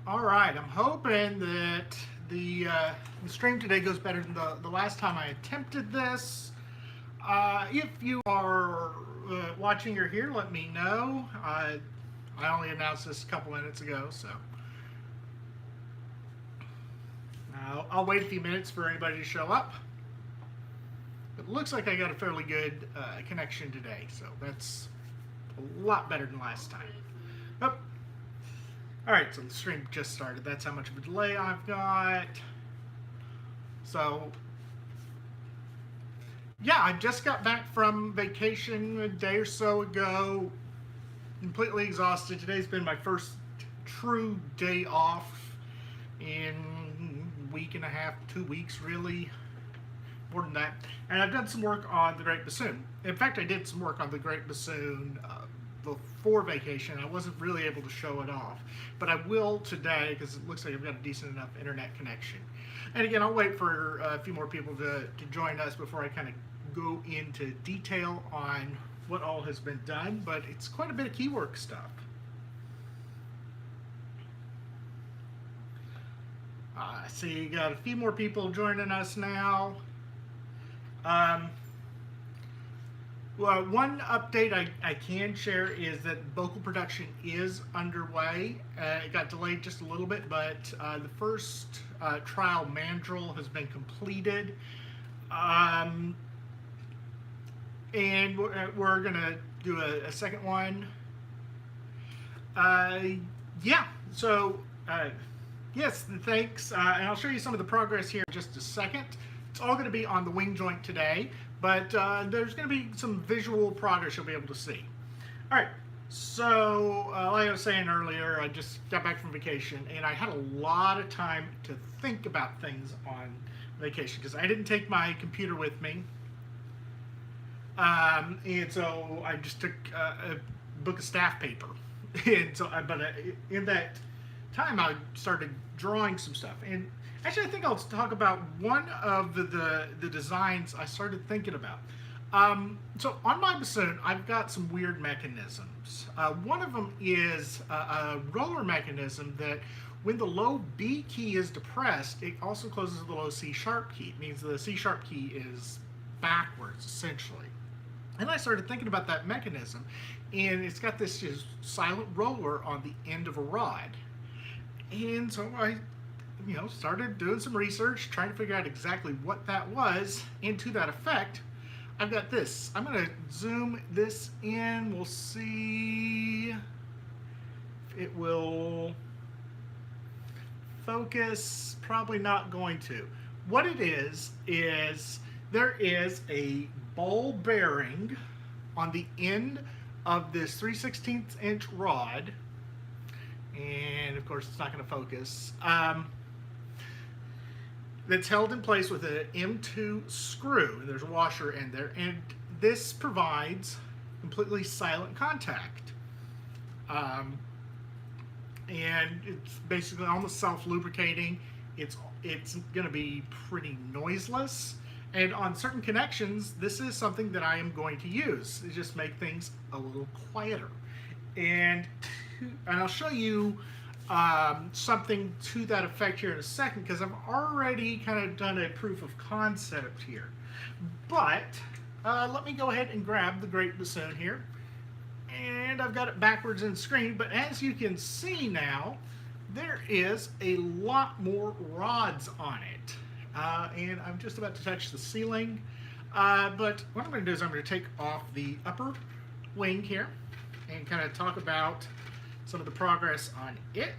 All right, I'm hoping that the stream today goes better than the last time I attempted this. If you are watching or here, let me know. I only announced this a couple minutes ago, so I'll wait a few minutes for anybody to show up. It looks like I got a fairly good connection today, so that's a lot better than last time. Oh, all right, so the stream just started. That's how much of a delay I've got. So, yeah, I just got back from vacation a day or so ago, completely exhausted. Today's been my first true day off in a week and a half, 2 weeks, really. More than that. And I've done some work on the Greatbassoon. In fact, I did some work on the Greatbassoon before vacation. I wasn't really able to show it off, but I will today because it looks like I've got a decent enough internet connection. And again, I'll wait for a few more people to join us before I kind of go into detail on what all has been done, but it's quite a bit of keywork stuff. See, you got a few more people joining us now. Well, one update I can share is that vocal production is underway. It got delayed just a little bit, but the first trial mandrel has been completed. And we're going to do a second one. Yeah, so yes, thanks. And I'll show you some of the progress here in just a second. It's all going to be on the wing joint today, but there's going to be some visual progress you'll be able to see. All right, so like I was saying earlier, I just got back from vacation, and I had a lot of time to think about things on vacation because I didn't take my computer with me. And so I just took a book of staff paper. And so, in that time, I started drawing some stuff. And actually, I think I'll talk about one of the designs I started thinking about. So on my bassoon, I've got some weird mechanisms. One of them is a roller mechanism that when the low B key is depressed, it also closes the low C sharp key. It means the C sharp key is backwards, essentially. And I started thinking about that mechanism, and it's got this just silent roller on the end of a rod. And so I started doing some research, trying to figure out exactly what that was, and to that effect, I've got this. I'm going to zoom this in. We'll see if it will focus. Probably not going to. What it is there is a ball bearing on the end of this 3/16 inch rod, and of course it's not going to focus, that's held in place with an M2 screw, and there's a washer in there, and this provides completely silent contact. And it's basically almost self-lubricating. It's going to be pretty noiseless. And on certain connections, this is something that I am going to use to just make things a little quieter. And I'll show you something to that effect here in a second, because I've already kind of done a proof of concept here. But let me go ahead and grab the Greatbassoon here. And I've got it backwards in the screen, but as you can see now, there is a lot more rods on it. And I'm just about to touch the ceiling. But what I'm going to do is I'm going to take off the upper wing here and kind of talk about some of the progress on it.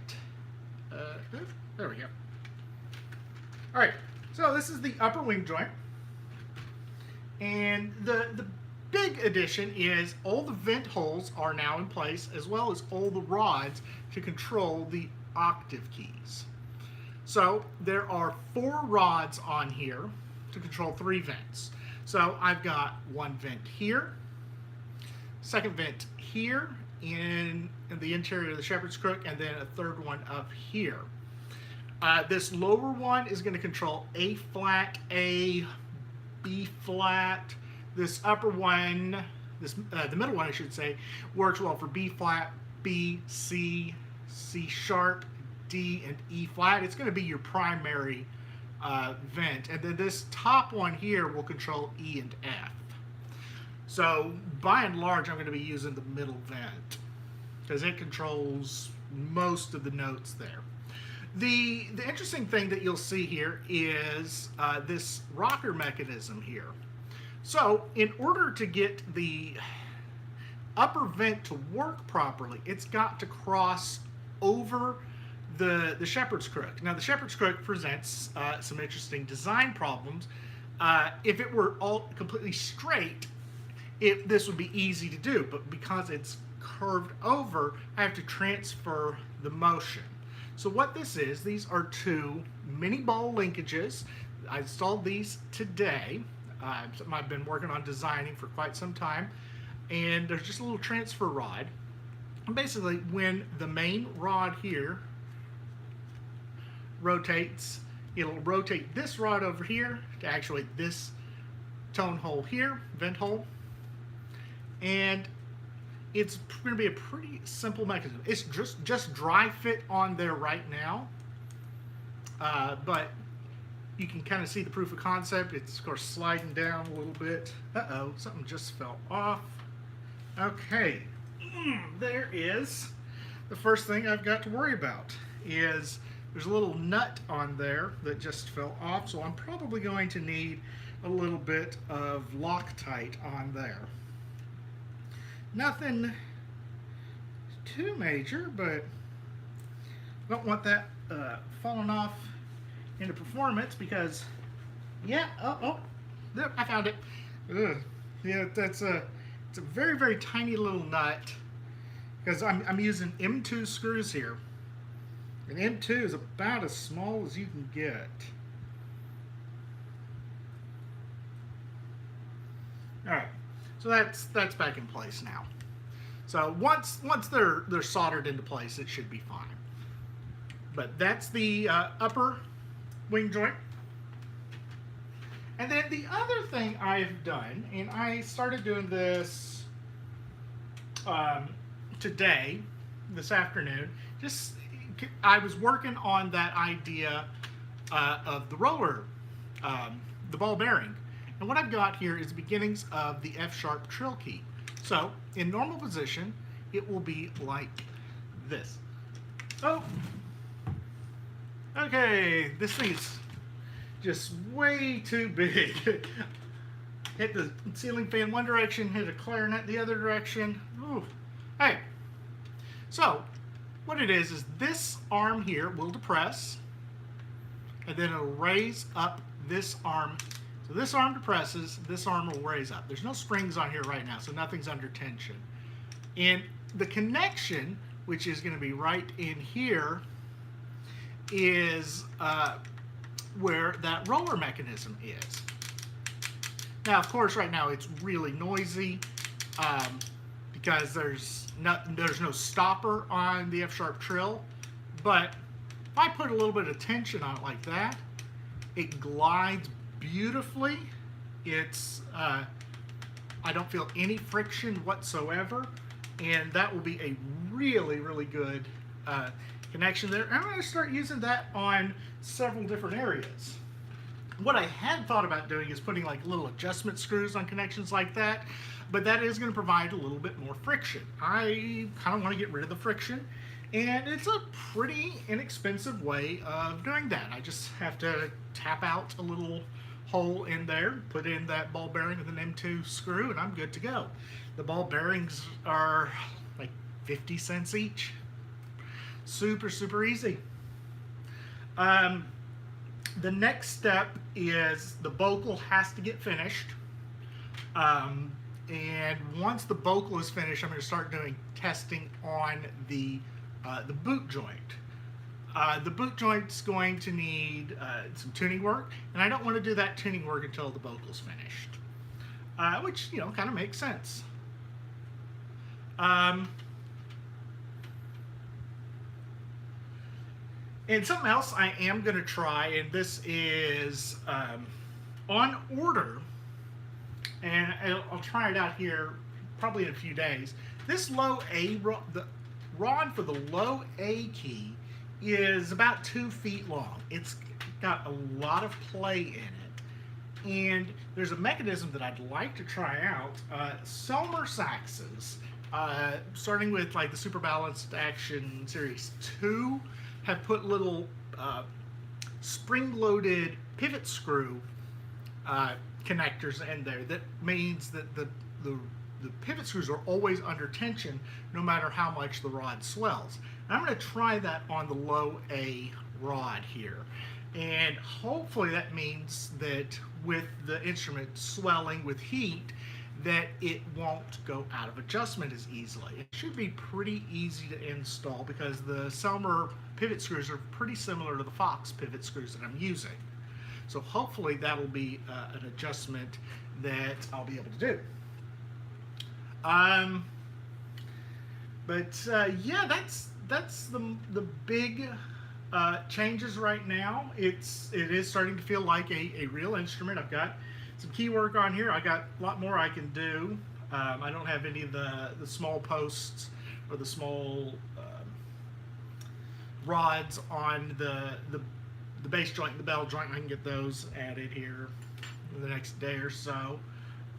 There we go. All right, so this is the upper wing joint. And the big addition is all the vent holes are now in place, as well as all the rods to control the octave keys. So there are 4 rods on here to control 3 vents. So I've got one vent here, second vent here in the interior of the shepherd's crook, and then a third one up here. This lower one is going to control A flat, A, B flat. This upper one, the middle one I should say, works well for B flat, B, C, C sharp, D and E flat. It's going to be your primary vent. And then this top one here will control E and F. So by and large, I'm going to be using the middle vent because it controls most of the notes there. The interesting thing that you'll see here is this rocker mechanism here. So in order to get the upper vent to work properly, it's got to cross over the shepherd's crook. Now the shepherd's crook presents some interesting design problems. If it were all completely straight, this would be easy to do, but because it's curved over, I have to transfer the motion. So what this is, these are two mini ball linkages. I installed these today. Something I've been working on designing for quite some time. And there's just a little transfer rod. And basically, when the main rod here rotates, it'll rotate this rod over here to actuate this tone hole here, vent hole. And it's going to be a pretty simple mechanism. It's just dry fit on there right now, but you can kind of see the proof of concept. It's of course sliding down a little bit. Uh-oh, something just fell off. Okay, there is the first thing I've got to worry about is there's a little nut on there that just fell off, so I'm probably going to need a little bit of Loctite on there. Nothing too major, but don't want that falling off into performance because, yeah, there, I found it. Ugh. Yeah, it's a very, very tiny little nut because I'm using M2 screws here, and M2 is about as small as you can get. All right. So that's back in place now. So once they're soldered into place, it should be fine. But that's the upper wing joint. And then the other thing I've done, and I started doing this today, this afternoon. I was working on that idea of the roller, the ball bearing. And what I've got here is the beginnings of the F-sharp trill key. So, in normal position, it will be like this. Oh! Okay, this thing is just way too big. Hit the ceiling fan one direction, hit a clarinet the other direction. Ooh. Hey, so what it is this arm here will depress, and then it'll raise up this arm. So this arm depresses, this arm will raise up. There's no springs on here right now, so nothing's under tension. And the connection, which is going to be right in here, is where that roller mechanism is. Now, of course, right now it's really noisy because there's no stopper on the F-sharp trill. But if I put a little bit of tension on it like that, it glides beautifully. It's I don't feel any friction whatsoever, and that will be a really, really good connection there. I'm going to start using that on several different areas. What I had thought about doing is putting like little adjustment screws on connections like that, but that is going to provide a little bit more friction. I kind of want to get rid of the friction, and it's a pretty inexpensive way of doing that. I just have to tap out a little hole in there, put in that ball bearing with an M2 screw, and I'm good to go. The ball bearings are like 50 cents each. Super, super easy. The next step is the vocal has to get finished. And once the vocal is finished, I'm going to start doing testing on the boot joint. The boot joint's going to need some tuning work, and I don't want to do that tuning work until the vocal's finished, which, you know, kind of makes sense. And something else I am going to try, and this is on order, and I'll try it out here probably in a few days. This low A, the rod for the low A key is about 2 feet long. It's got a lot of play in it. And there's a mechanism that I'd like to try out. Selmer saxes, starting with like the Super Balanced Action Series 2, have put little spring-loaded pivot screw connectors in there. That means that the pivot screws are always under tension no matter how much the rod swells. And I'm going to try that on the low A rod here. And hopefully that means that with the instrument swelling with heat, that it won't go out of adjustment as easily. It should be pretty easy to install because the Selmer pivot screws are pretty similar to the Fox pivot screws that I'm using. So hopefully that'll be an adjustment that I'll be able to do. Yeah, that's the big changes right now. It is starting to feel like a real instrument. I've got some key work on here. I got a lot more I can do. I don't have any of the small posts or the small rods on the bass joint and the bell joint. I can get those added here in the next day or so.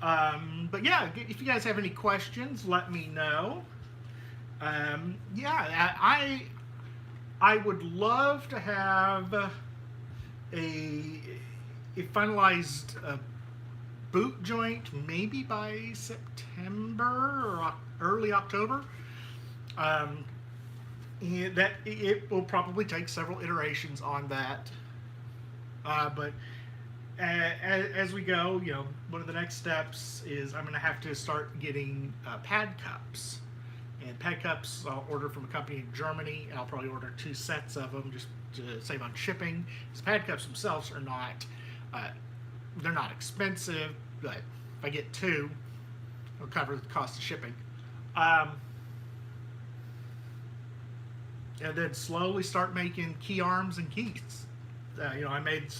But yeah, if you guys have any questions, let me know. Yeah, I would love to have a finalized boot joint maybe by September or early October. That it will probably take several iterations on that. But as we go, you know, one of the next steps is I'm going to have to start getting pad cups. And pad cups I'll order from a company in Germany. I'll probably order 2 sets of them just to save on shipping. Because pad cups themselves are not, they're not expensive, but if I get 2, it'll cover the cost of shipping. And then slowly start making key arms and keys. You know, I made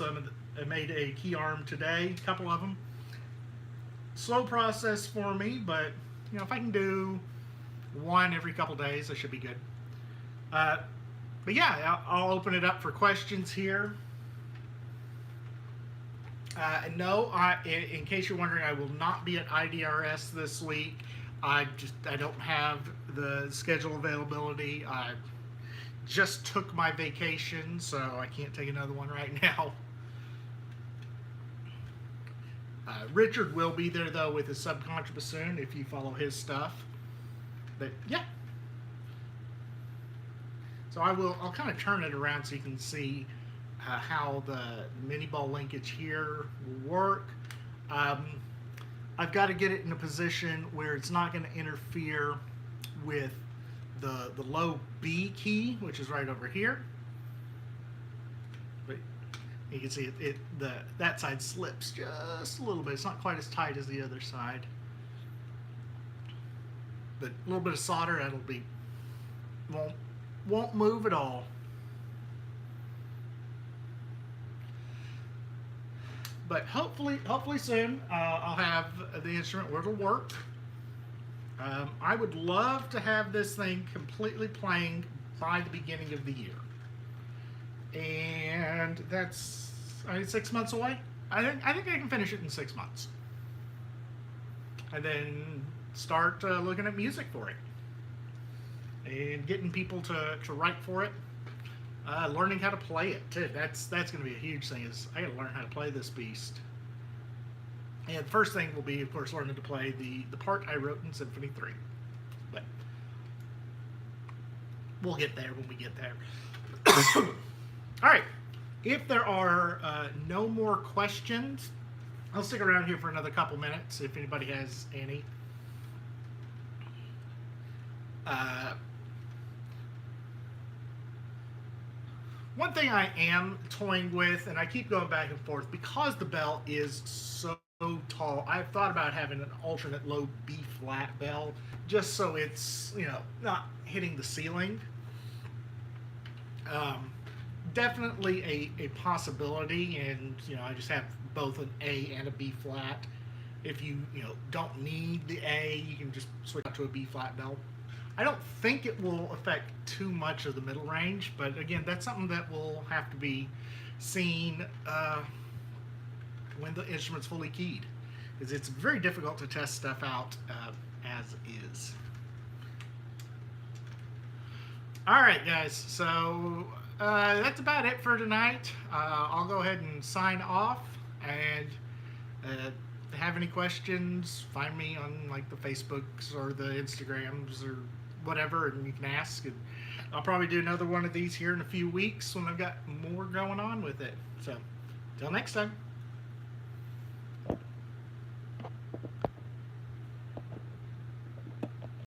a key arm today, a couple of them. Slow process for me, but you know, if I can do 1 every couple days, I should be good. But yeah, I'll open it up for questions here. No, in case you're wondering, I will not be at IDRS this week. I don't have the schedule availability. I just took my vacation, so I can't take another one right now. Richard will be there though with his subcontrabassoon if you follow his stuff. But yeah. So I'll kind of turn it around so you can see how the mini ball linkage here will work. I've got to get it in a position where it's not going to interfere with the low B key, which is right over here. But you can see that side slips just a little bit. It's not quite as tight as the other side. But a little bit of solder, that'll be won't move at all. But hopefully soon I'll have the instrument where it'll work. I would love to have this thing completely playing by the beginning of the year, and that's 6 months away. I think I can finish it in 6 months, and then start looking at music for it and getting people to write for it. Learning how to play it too. That's going to be a huge thing. Is I got to learn how to play this beast. And the first thing will be, of course, learning to play the part I wrote in Symphony 3. But we'll get there when we get there. All right. If there are no more questions, I'll stick around here for another couple minutes if anybody has any. One thing I am toying with, and I keep going back and forth, because the bell is so tall, I've thought about having an alternate low B flat bell, just so it's, you know, not hitting the ceiling. Definitely a possibility, and, you know, I just have both an A and a B flat. If you don't need the A, you can just switch out to a B flat bell. I don't think it will affect too much of the middle range, but again, that's something that will have to be seen when the instrument's fully keyed. Is it's very difficult to test stuff out as is. All right, guys. So that's about it for tonight. I'll go ahead and sign off. And have any questions, find me on like the Facebooks or the Instagrams or whatever, and you can ask. And I'll probably do another one of these here in a few weeks when I've got more going on with it. So, till next time.